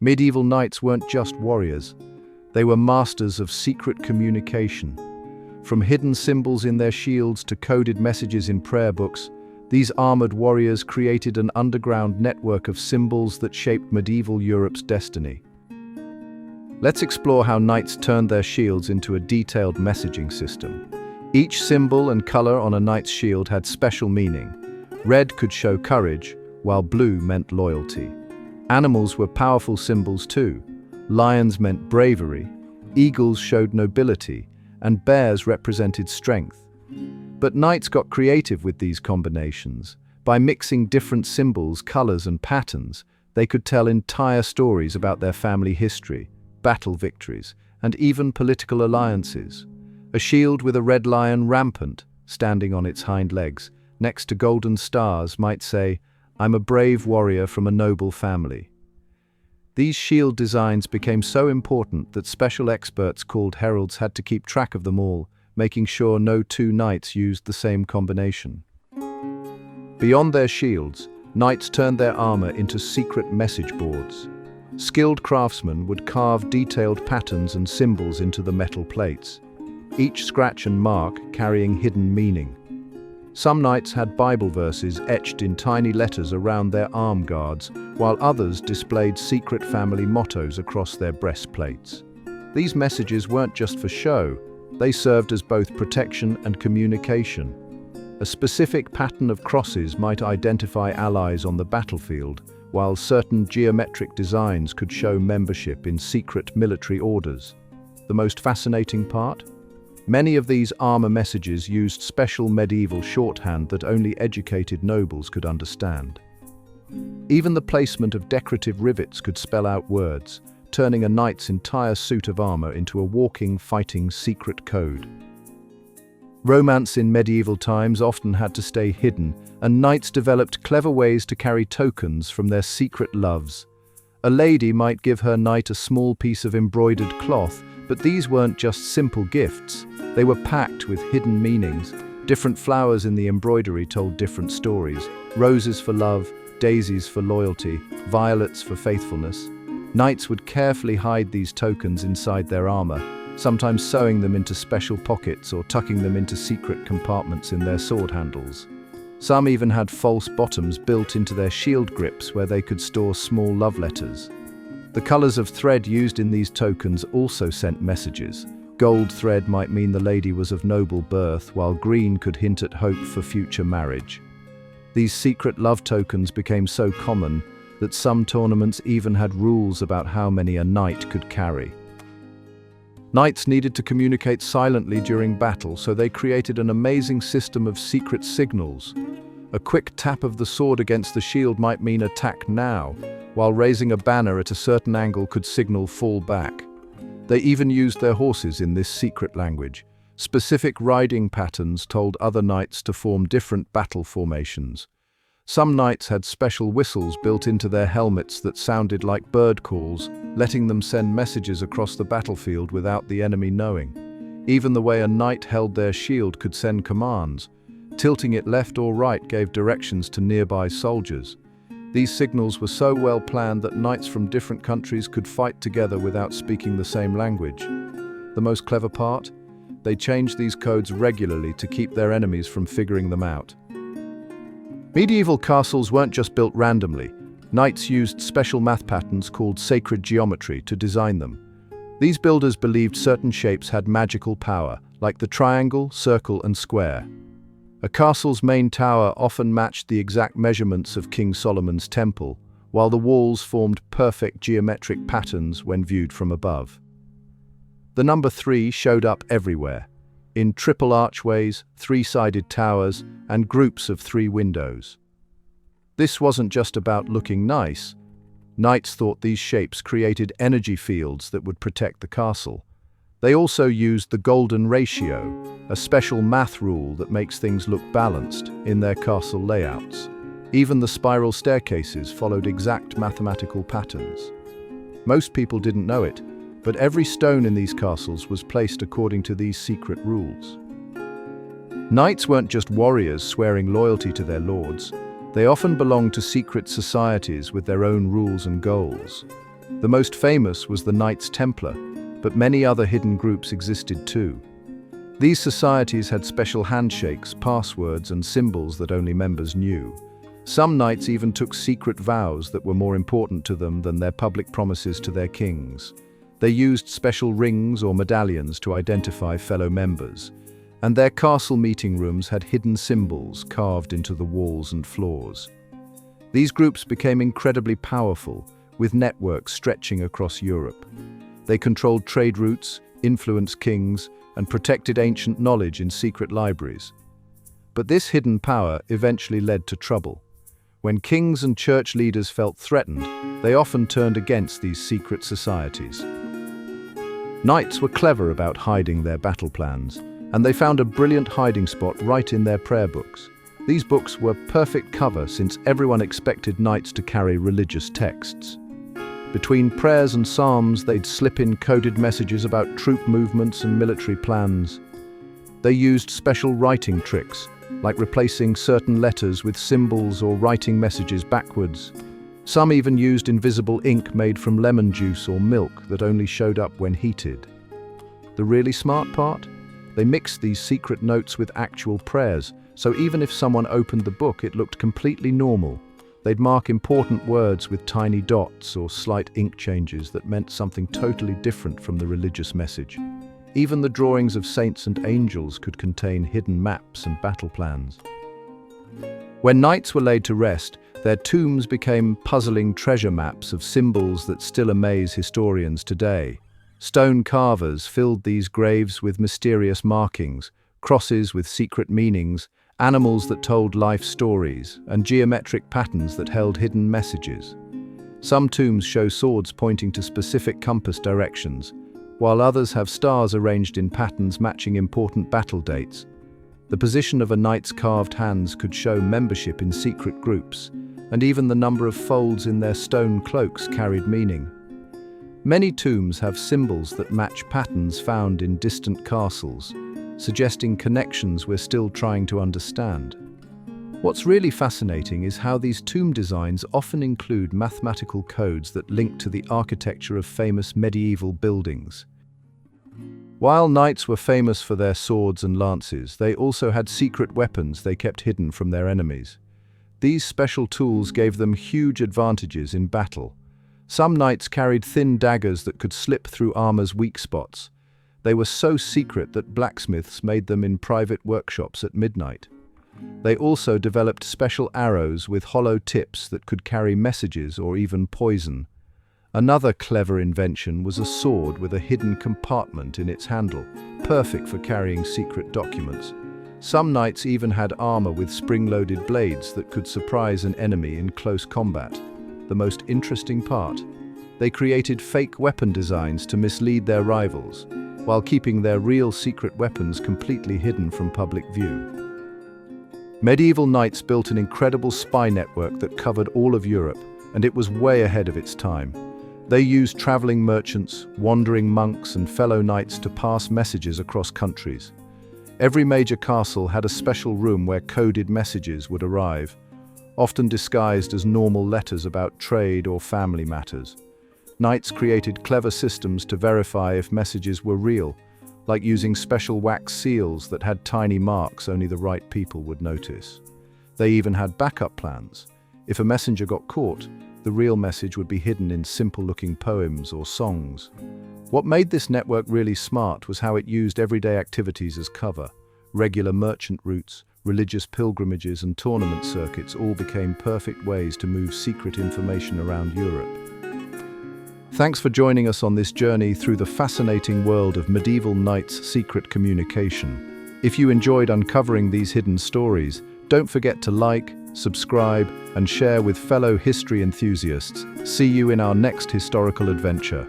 Medieval knights weren't just warriors, they were masters of secret communication. From hidden symbols in their shields to coded messages in prayer books, these armored warriors created an underground network of symbols that shaped medieval Europe's destiny. Let's explore how knights turned their shields into a detailed messaging system. Each symbol and color on a knight's shield had special meaning. Red could show courage, while blue meant loyalty. Animals were powerful symbols too. Lions meant bravery, eagles showed nobility, and bears represented strength. But knights got creative with these combinations. By mixing different symbols, colors, and patterns, they could tell entire stories about their family history, battle victories, and even political alliances. A shield with a red lion rampant, standing on its hind legs, next to golden stars, might say, "I'm a brave warrior from a noble family." These shield designs became so important that special experts called heralds had to keep track of them all, making sure no two knights used the same combination. Beyond their shields, knights turned their armor into secret message boards. Skilled craftsmen would carve detailed patterns and symbols into the metal plates, each scratch and mark carrying hidden meaning. Some knights had Bible verses etched in tiny letters around their arm guards, while others displayed secret family mottos across their breastplates. These messages weren't just for show, they served as both protection and communication. A specific pattern of crosses might identify allies on the battlefield, while certain geometric designs could show membership in secret military orders. The most fascinating part? Many of these armor messages used special medieval shorthand that only educated nobles could understand. Even the placement of decorative rivets could spell out words, turning a knight's entire suit of armor into a walking, fighting secret code. Romance in medieval times often had to stay hidden, and knights developed clever ways to carry tokens from their secret loves. A lady might give her knight a small piece of embroidered cloth, but these weren't just simple gifts. They were packed with hidden meanings. Different flowers in the embroidery told different stories. Roses for love, daisies for loyalty, violets for faithfulness. Knights would carefully hide these tokens inside their armor, sometimes sewing them into special pockets or tucking them into secret compartments in their sword handles. Some even had false bottoms built into their shield grips where they could store small love letters. The colors of thread used in these tokens also sent messages. Gold thread might mean the lady was of noble birth, while green could hint at hope for future marriage. These secret love tokens became so common that some tournaments even had rules about how many a knight could carry. Knights needed to communicate silently during battle, so they created an amazing system of secret signals. A quick tap of the sword against the shield might mean attack now, while raising a banner at a certain angle could signal fall back. They even used their horses in this secret language. Specific riding patterns told other knights to form different battle formations. Some knights had special whistles built into their helmets that sounded like bird calls, letting them send messages across the battlefield without the enemy knowing. Even the way a knight held their shield could send commands. Tilting it left or right gave directions to nearby soldiers. These signals were so well planned that knights from different countries could fight together without speaking the same language. The most clever part? They changed these codes regularly to keep their enemies from figuring them out. Medieval castles weren't just built randomly. Knights used special math patterns called sacred geometry to design them. These builders believed certain shapes had magical power, like the triangle, circle, and square. A castle's main tower often matched the exact measurements of King Solomon's temple, while the walls formed perfect geometric patterns when viewed from above. The number 3 showed up everywhere, in triple archways, 3-sided towers, and groups of 3 windows. This wasn't just about looking nice. Knights thought these shapes created energy fields that would protect the castle. They also used the golden ratio, a special math rule that makes things look balanced in their castle layouts. Even the spiral staircases followed exact mathematical patterns. Most people didn't know it, but every stone in these castles was placed according to these secret rules. Knights weren't just warriors swearing loyalty to their lords. They often belonged to secret societies with their own rules and goals. The most famous was the Knights Templar, but many other hidden groups existed too. These societies had special handshakes, passwords, and symbols that only members knew. Some knights even took secret vows that were more important to them than their public promises to their kings. They used special rings or medallions to identify fellow members, and their castle meeting rooms had hidden symbols carved into the walls and floors. These groups became incredibly powerful, with networks stretching across Europe. They controlled trade routes, influenced kings, and protected ancient knowledge in secret libraries. But this hidden power eventually led to trouble. When kings and church leaders felt threatened, they often turned against these secret societies. Knights were clever about hiding their battle plans, and they found a brilliant hiding spot right in their prayer books. These books were perfect cover since everyone expected knights to carry religious texts. Between prayers and psalms, they'd slip in coded messages about troop movements and military plans. They used special writing tricks, like replacing certain letters with symbols or writing messages backwards. Some even used invisible ink made from lemon juice or milk that only showed up when heated. The really smart part? They mixed these secret notes with actual prayers, so even if someone opened the book, it looked completely normal. They'd mark important words with tiny dots or slight ink changes that meant something totally different from the religious message. Even the drawings of saints and angels could contain hidden maps and battle plans. When knights were laid to rest, their tombs became puzzling treasure maps of symbols that still amaze historians today. Stone carvers filled these graves with mysterious markings, crosses with secret meanings, animals that told life stories, and geometric patterns that held hidden messages. Some tombs show swords pointing to specific compass directions, while others have stars arranged in patterns matching important battle dates. The position of a knight's carved hands could show membership in secret groups, and even the number of folds in their stone cloaks carried meaning. Many tombs have symbols that match patterns found in distant castles, suggesting connections we're still trying to understand. What's really fascinating is how these tomb designs often include mathematical codes that link to the architecture of famous medieval buildings. While knights were famous for their swords and lances, they also had secret weapons they kept hidden from their enemies. These special tools gave them huge advantages in battle. Some knights carried thin daggers that could slip through armor's weak spots. They were so secret that blacksmiths made them in private workshops at midnight. They also developed special arrows with hollow tips that could carry messages or even poison. Another clever invention was a sword with a hidden compartment in its handle, perfect for carrying secret documents. Some knights even had armor with spring-loaded blades that could surprise an enemy in close combat. The most interesting part: they created fake weapon designs to mislead their rivals, while keeping their real secret weapons completely hidden from public view. Medieval knights built an incredible spy network that covered all of Europe, and it was way ahead of its time. They used traveling merchants, wandering monks, and fellow knights to pass messages across countries. Every major castle had a special room where coded messages would arrive, often disguised as normal letters about trade or family matters. Knights created clever systems to verify if messages were real, like using special wax seals that had tiny marks only the right people would notice. They even had backup plans. If a messenger got caught, the real message would be hidden in simple-looking poems or songs. What made this network really smart was how it used everyday activities as cover. Regular merchant routes, religious pilgrimages, and tournament circuits all became perfect ways to move secret information around Europe. Thanks for joining us on this journey through the fascinating world of medieval knights' secret communication. If you enjoyed uncovering these hidden stories, don't forget to like, subscribe, and share with fellow history enthusiasts. See you in our next historical adventure.